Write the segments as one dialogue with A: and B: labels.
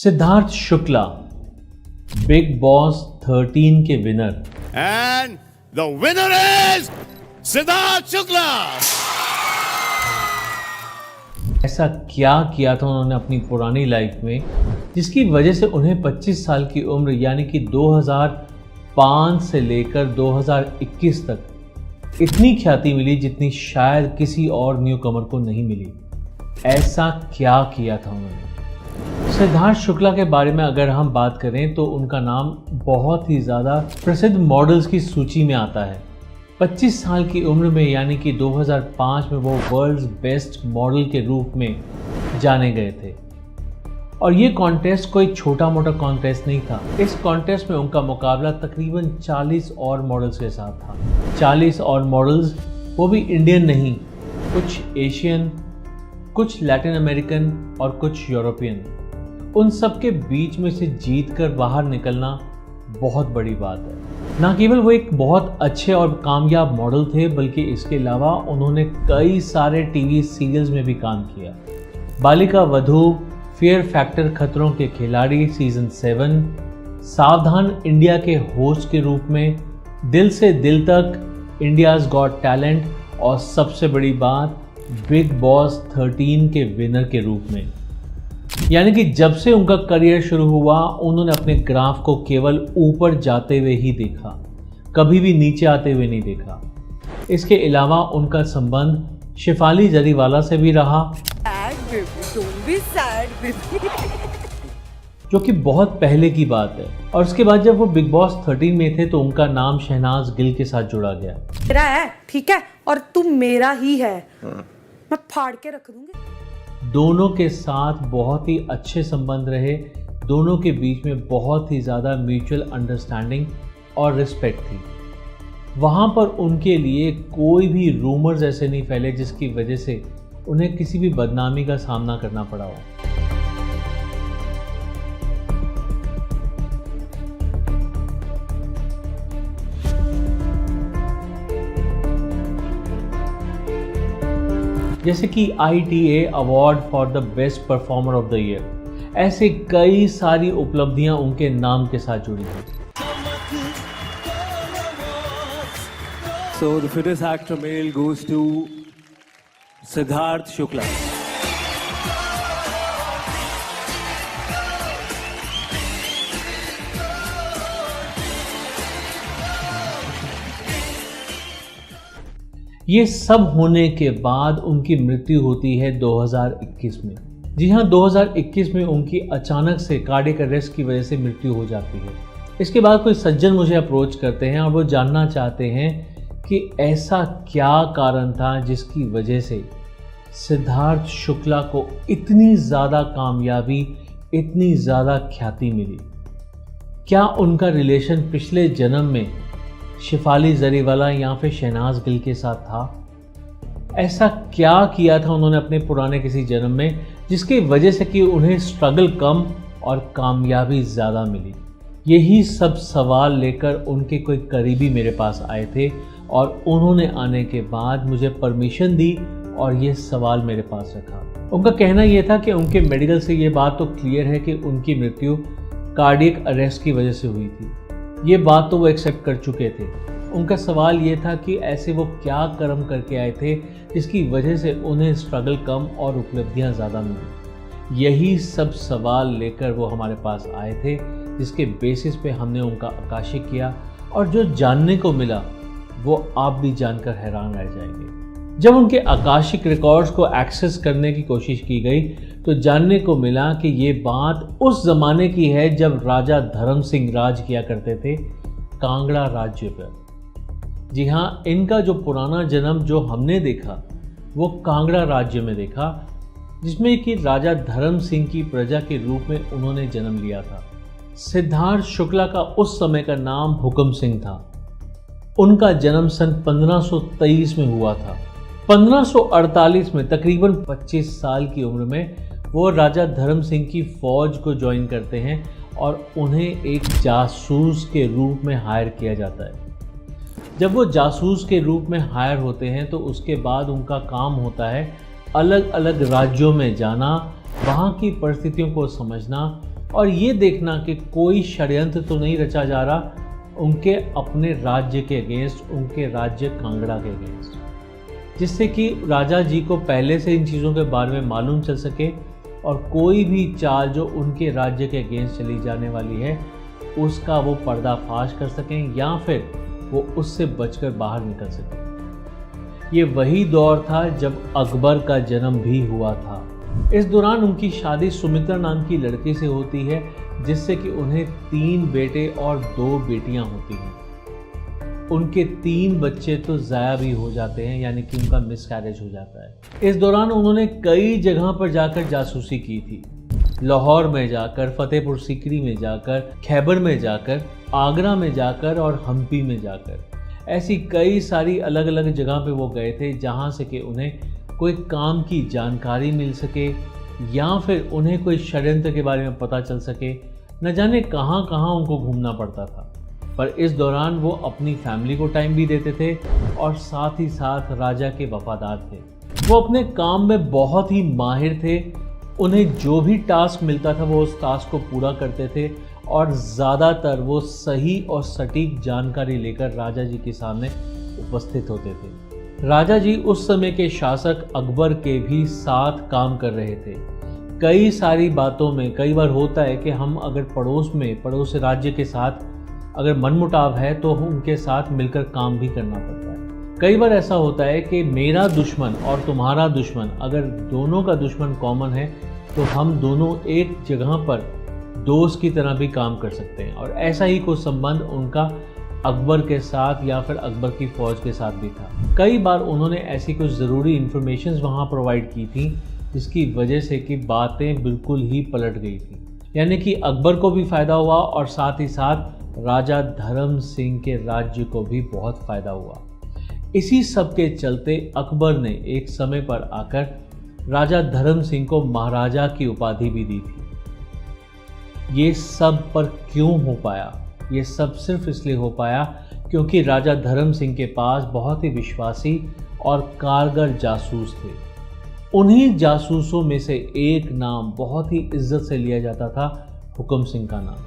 A: Siddharth Shukla big boss 13 के winner.
B: And the winner is Siddharth Shukla.
A: ऐसा क्या किया था उन्होंने अपनी पुरानी लाइफ में जिसकी वजह से उन्हें 25 साल की उम्र यानी कि 2005 से लेकर 2021 तक इतनी ख्याति मिली जितनी शायद किसी और न्यूकमर को नहीं मिली। ऐसा क्या किया था उन्होंने? सिद्धार्थ शुक्ला के बारे में अगर हम बात करें तो उनका नाम बहुत ही ज़्यादा प्रसिद्ध मॉडल्स की सूची में आता है। 25 साल की उम्र में यानी कि 2005 में वो वर्ल्ड्स बेस्ट मॉडल के रूप में जाने गए थे। और ये कॉन्टेस्ट कोई छोटा मोटा कॉन्टेस्ट नहीं था। इस कॉन्टेस्ट में उनका मुकाबला तकरीबन 40 और मॉडल्स के साथ था। 40 और मॉडल्स, वो भी इंडियन नहीं, कुछ एशियन, कुछ लैटिन अमेरिकन और कुछ यूरोपियन। उन सब के बीच में से जीत कर बाहर निकलना बहुत बड़ी बात है। ना केवल वो एक बहुत अच्छे और कामयाब मॉडल थे बल्कि इसके अलावा उन्होंने कई सारे टीवी सीरियल्स में भी काम किया। बालिका वधू, फियर फैक्टर, खतरों के खिलाड़ी सीजन 7, सावधान इंडिया के होस्ट के रूप में, दिल से दिल तक, इंडियाज गॉट टैलेंट और सबसे बड़ी बात बिग बॉस 13 के विनर के रूप में। यानी कि जब से उनका करियर शुरू हुआ उन्होंने अपने ग्राफ को केवल ऊपर जाते हुए ही देखा, कभी भी नीचे आते हुए नहीं देखा। इसके अलावा उनका संबंध शेफाली जरीवाला से भी रहा, जो कि बहुत पहले की बात है। और उसके बाद जब वो बिग बॉस 13 में थे तो उनका नाम शहनाज गिल के साथ जुड़ा गया।
C: मेरा है, ठीक है, और तुम मेरा ही है। मैं फाड़ के रख दूंगी।
A: दोनों के साथ बहुत ही अच्छे संबंध रहे, दोनों के बीच में बहुत ही ज़्यादा म्यूचुअल अंडरस्टैंडिंग और रिस्पेक्ट थी। वहाँ पर उनके लिए कोई भी रूमर्स ऐसे नहीं फैले जिसकी वजह से उन्हें किसी भी बदनामी का सामना करना पड़ा हो। जैसे कि ITA award for the best performer of the year, ऐसे कई सारी उपलब्धियां उनके नाम के साथ जुड़ी हैं।
D: So the fittest actor male goes to Siddharth Shukla.
A: ये सब होने के बाद उनकी मृत्यु होती है 2021 में। जी हाँ, 2021 में उनकी अचानक से कार्डियक अरेस्ट की वजह से मृत्यु हो जाती है। इसके बाद कोई सज्जन मुझे अप्रोच करते हैं और वो जानना चाहते हैं कि ऐसा क्या कारण था जिसकी वजह से सिद्धार्थ शुक्ला को इतनी ज़्यादा कामयाबी, इतनी ज़्यादा ख्याति मिली। क्या उनका रिलेशन पिछले जन्म में शेफाली जरीवाला या फिर शहनाज गिल के साथ था? ऐसा क्या किया था उन्होंने अपने पुराने किसी जन्म में जिसकी वजह से कि उन्हें स्ट्रगल कम और कामयाबी ज़्यादा मिली? यही सब सवाल लेकर उनके कोई करीबी मेरे पास आए थे और उन्होंने आने के बाद मुझे परमिशन दी और ये सवाल मेरे पास रखा। उनका कहना यह था कि उनके मेडिकल से ये बात तो क्लियर है कि उनकी मृत्यु कार्डियक अरेस्ट की वजह से हुई थी। ये बात तो वो एक्सेप्ट कर चुके थे। उनका सवाल ये था कि ऐसे वो क्या कर्म करके आए थे जिसकी वजह से उन्हें स्ट्रगल कम और उपलब्धियां ज़्यादा मिली। यही सब सवाल लेकर वो हमारे पास आए थे, जिसके बेसिस पे हमने उनका आकाशी किया और जो जानने को मिला वो आप भी जानकर हैरान रह जाएंगे। जब उनके आकाशिक रिकॉर्ड्स को एक्सेस करने की कोशिश की गई तो जानने को मिला कि ये बात उस ज़माने की है जब राजा धर्म सिंह राज किया करते थे कांगड़ा राज्य पर। जी हाँ, इनका जो पुराना जन्म जो हमने देखा वो कांगड़ा राज्य में देखा, जिसमें कि राजा धर्म सिंह की प्रजा के रूप में उन्होंने जन्म लिया था। सिद्धार्थ शुक्ला का उस समय का नाम हुक्म सिंह था। उनका जन्म सन 1523 में हुआ था। 1548 में तकरीबन 25 साल की उम्र में वो राजा धर्म सिंह की फौज को ज्वाइन करते हैं और उन्हें एक जासूस के रूप में हायर किया जाता है। जब वो जासूस के रूप में हायर होते हैं तो उसके बाद उनका काम होता है अलग अलग राज्यों में जाना, वहाँ की परिस्थितियों को समझना, और ये देखना कि कोई षड्यंत्र तो नहीं रचा जा रहा उनके अपने राज्य के अगेंस्ट, उनके राज्य कांगड़ा के अगेंस्ट, जिससे कि राजा जी को पहले से इन चीज़ों के बारे में मालूम चल सके और कोई भी चाल जो उनके राज्य के अगेंस्ट चली जाने वाली है उसका वो पर्दाफाश कर सकें या फिर वो उससे बचकर बाहर निकल सकें। ये वही दौर था जब अकबर का जन्म भी हुआ था। इस दौरान उनकी शादी सुमित्रा नाम की लड़की से होती है, जिससे कि उन्हें 3 बेटे और 2 बेटियां होती हैं। उनके 3 बच्चे तो ज़ाया भी हो जाते हैं, यानी कि उनका मिसकैरेज हो जाता है। इस दौरान उन्होंने कई जगह पर जाकर जासूसी की थी। लाहौर में जाकर, फतेहपुर सीकरी में जाकर, खैबर में जाकर, आगरा में जाकर और हम्पी में जाकर, ऐसी कई सारी अलग अलग जगह पे वो गए थे जहाँ से कि उन्हें कोई काम की जानकारी मिल सके या फिर उन्हें कोई षड्यंत्र के बारे में पता चल सके। न जाने कहाँ कहाँ उनको घूमना पड़ता था, पर इस दौरान वो अपनी फैमिली को टाइम भी देते थे और साथ ही साथ राजा के वफादार थे। वो अपने काम में बहुत ही माहिर थे। उन्हें जो भी टास्क मिलता था वो उस टास्क को पूरा करते थे और ज़्यादातर वो सही और सटीक जानकारी लेकर राजा जी के सामने उपस्थित होते थे। राजा जी उस समय के शासक अकबर के भी साथ काम कर रहे थे। कई सारी बातों में कई बार होता है कि हम अगर पड़ोस राज्य के साथ अगर मनमुटाव है तो उनके साथ मिलकर काम भी करना पड़ता है। कई बार ऐसा होता है कि मेरा दुश्मन और तुम्हारा दुश्मन, अगर दोनों का दुश्मन कॉमन है तो हम दोनों एक जगह पर दोस्त की तरह भी काम कर सकते हैं। और ऐसा ही कुछ संबंध उनका अकबर के साथ या फिर अकबर की फ़ौज के साथ भी था। कई बार उन्होंने ऐसी कुछ ज़रूरी इन्फॉर्मेशंस वहाँ प्रोवाइड की थी जिसकी वजह से कि बातें बिल्कुल ही पलट गई थी। यानी कि अकबर को भी फ़ायदा हुआ और साथ ही साथ राजा धर्म सिंह के राज्य को भी बहुत फ़ायदा हुआ। इसी सब के चलते अकबर ने एक समय पर आकर राजा धर्म सिंह को महाराजा की उपाधि भी दी थी। ये सब पर क्यों हो पाया? ये सब सिर्फ इसलिए हो पाया क्योंकि राजा धर्म सिंह के पास बहुत ही विश्वासी और कारगर जासूस थे। उन्हीं जासूसों में से एक नाम बहुत ही इज्जत से लिया जाता था, हुक्म सिंह का नाम।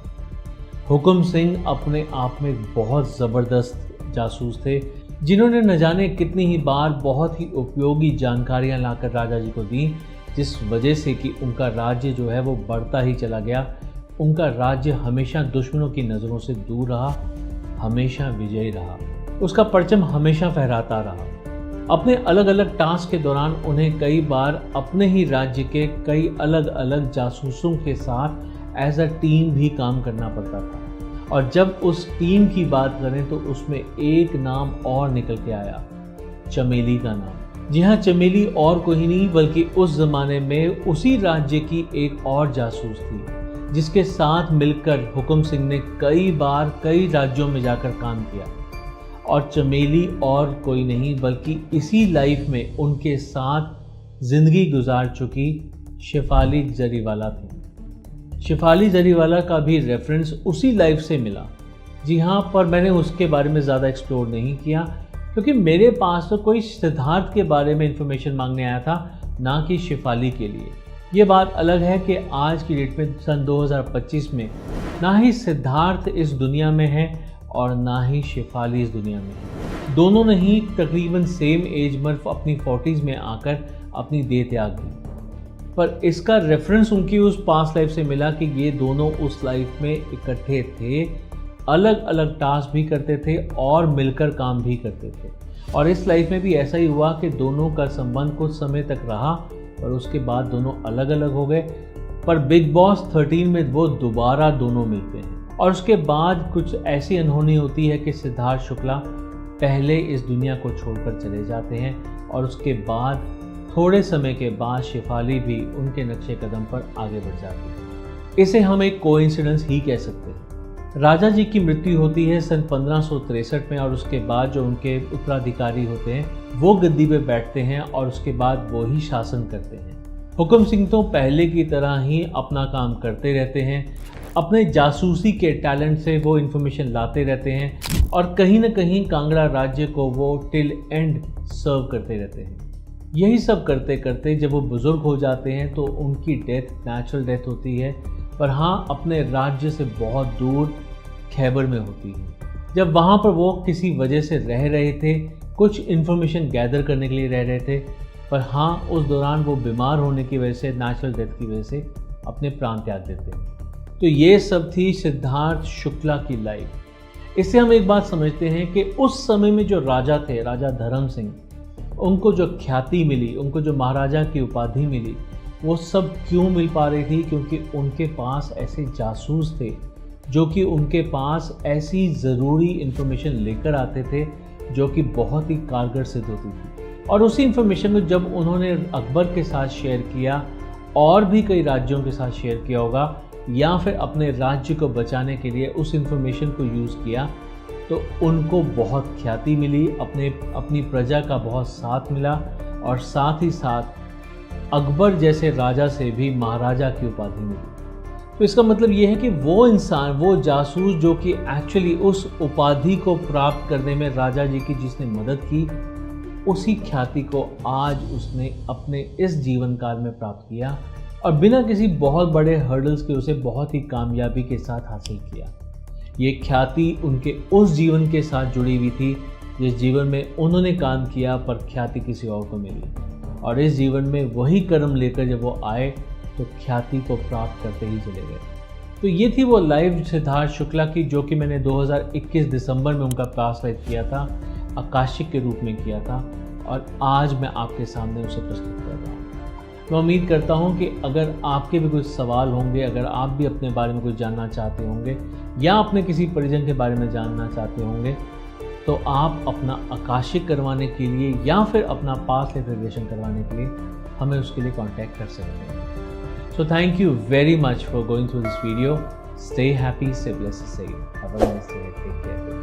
A: हुक्म सिंह अपने आप में बहुत ज़बरदस्त जासूस थे, जिन्होंने न जाने कितनी ही बार बहुत ही उपयोगी जानकारियां लाकर राजा जी को दी, जिस वजह से कि उनका राज्य जो है वो बढ़ता ही चला गया। उनका राज्य हमेशा दुश्मनों की नज़रों से दूर रहा, हमेशा विजयी रहा, उसका परचम हमेशा फहराता रहा। अपने अलग अलग टास्क के दौरान उन्हें कई बार अपने ही राज्य के कई अलग अलग जासूसों के साथ एज अ टीम भी काम करना पड़ता था। और जब उस टीम की बात करें तो उसमें एक नाम और निकल के आया, चमेली का नाम। जी हाँ, चमेली और कोई नहीं बल्कि उस ज़माने में उसी राज्य की एक और जासूस थी, जिसके साथ मिलकर हुक्म सिंह ने कई बार कई राज्यों में जाकर काम किया। और चमेली और कोई नहीं बल्कि इसी लाइफ में उनके साथ ज़िंदगी गुजार चुकी शेफाली जरीवाला थी। शेफाली जरीवाला का भी रेफरेंस उसी लाइफ से मिला। जी हाँ, पर मैंने उसके बारे में ज़्यादा एक्सप्लोर नहीं किया क्योंकि मेरे पास तो कोई सिद्धार्थ के बारे में इंफॉर्मेशन मांगने आया था, ना कि शेफाली के लिए। ये बात अलग है कि आज की डेट में सन 2025 में ना ही सिद्धार्थ इस दुनिया में है और ना ही शेफाली इस दुनिया में है। दोनों ने ही तकरीबन सेम एज में अपनी 40s में आकर अपनी देह त्याग दी, पर इसका रेफरेंस उनकी उस पास्ट लाइफ से मिला कि ये दोनों उस लाइफ में इकट्ठे थे, अलग अलग टास्क भी करते थे और मिलकर काम भी करते थे। और इस लाइफ में भी ऐसा ही हुआ कि दोनों का संबंध कुछ समय तक रहा और उसके बाद दोनों अलग अलग हो गए। पर बिग बॉस 13 में वो दोबारा दोनों मिलते हैं और उसके बाद कुछ ऐसी अनहोनी होती है कि सिद्धार्थ शुक्ला पहले इस दुनिया को छोड़कर चले जाते हैं और उसके बाद थोड़े समय के बाद शेफाली भी उनके नक्शे कदम पर आगे बढ़ जाती है। इसे हम एक कोइंसिडेंस ही कह सकते हैं। राजा जी की मृत्यु होती है सन 1563 में और उसके बाद जो उनके उत्तराधिकारी होते हैं वो गद्दी पे बैठते हैं और उसके बाद वो ही शासन करते हैं। हुक्म सिंह तो पहले की तरह ही अपना काम करते रहते हैं, अपने जासूसी के टैलेंट से वो इन्फॉर्मेशन लाते रहते हैं और कहीं ना कहीं कांगड़ा राज्य को वो टिल एंड सर्व करते रहते हैं। यही सब करते करते जब वो बुज़ुर्ग हो जाते हैं तो उनकी डेथ नेचुरल डेथ होती है पर हाँ अपने राज्य से बहुत दूर खैबर में होती है। जब वहाँ पर वो किसी वजह से रह रहे थे, कुछ इन्फॉर्मेशन गैदर करने के लिए रह रहे थे, पर हाँ उस दौरान वो बीमार होने की वजह से, नेचुरल डेथ की वजह से अपने प्राण त्याग देते। तो ये सब थी सिद्धार्थ शुक्ला की लाइफ। इससे हम एक बात समझते हैं कि उस समय में जो राजा थे, राजा धर्म सिंह, उनको जो ख्याति मिली, उनको जो महाराजा की उपाधि मिली, वो सब क्यों मिल पा रही थी? क्योंकि उनके पास ऐसे जासूस थे जो कि उनके पास ऐसी ज़रूरी इन्फॉर्मेशन लेकर आते थे जो कि बहुत ही कारगर सिद्ध होती थी। और उसी इन्फॉर्मेशन को जब उन्होंने अकबर के साथ शेयर किया और भी कई राज्यों के साथ शेयर किया होगा, या फिर अपने राज्य को बचाने के लिए उस इन्फॉर्मेशन को यूज़ किया, तो उनको बहुत ख्याति मिली, अपनी प्रजा का बहुत साथ मिला, और साथ ही साथ अकबर जैसे राजा से भी महाराजा की उपाधि मिली। तो इसका मतलब ये है कि वो इंसान, वो जासूस जो कि एक्चुअली उस उपाधि को प्राप्त करने में राजा जी की जिसने मदद की, उसी ख्याति को आज उसने अपने इस जीवन काल में प्राप्त किया और बिना किसी बहुत बड़े हर्डल्स के उसे बहुत ही कामयाबी के साथ हासिल किया। ये ख्याति उनके उस जीवन के साथ जुड़ी हुई थी जिस जीवन में उन्होंने काम किया पर ख्याति किसी और को मिली, और इस जीवन में वही कर्म लेकर जब वो आए तो ख्याति को प्राप्त करते ही चले गए। तो ये थी वो लाइव सिद्धार्थ शुक्ला की, जो कि मैंने 2021 दिसंबर में उनका पास्ट लाइफ किया था, आकाशिक के रूप में किया था, और आज मैं आपके सामने उसे प्रस्तुत कर रहा हूँ। मैं उम्मीद करता हूँ कि अगर आपके भी कुछ सवाल होंगे, अगर आप भी अपने बारे में कुछ जानना चाहते होंगे या अपने किसी परिजन के बारे में जानना चाहते होंगे, तो आप अपना आकाशिक करवाने के लिए या फिर अपना पास्ट लाइफ रिग्रेशन करवाने के लिए हमें उसके लिए कांटेक्ट कर सकते हैं। So thank you very much for going through this video. Stay happy, stay blessed, stay safe. Have a nice day. Take care.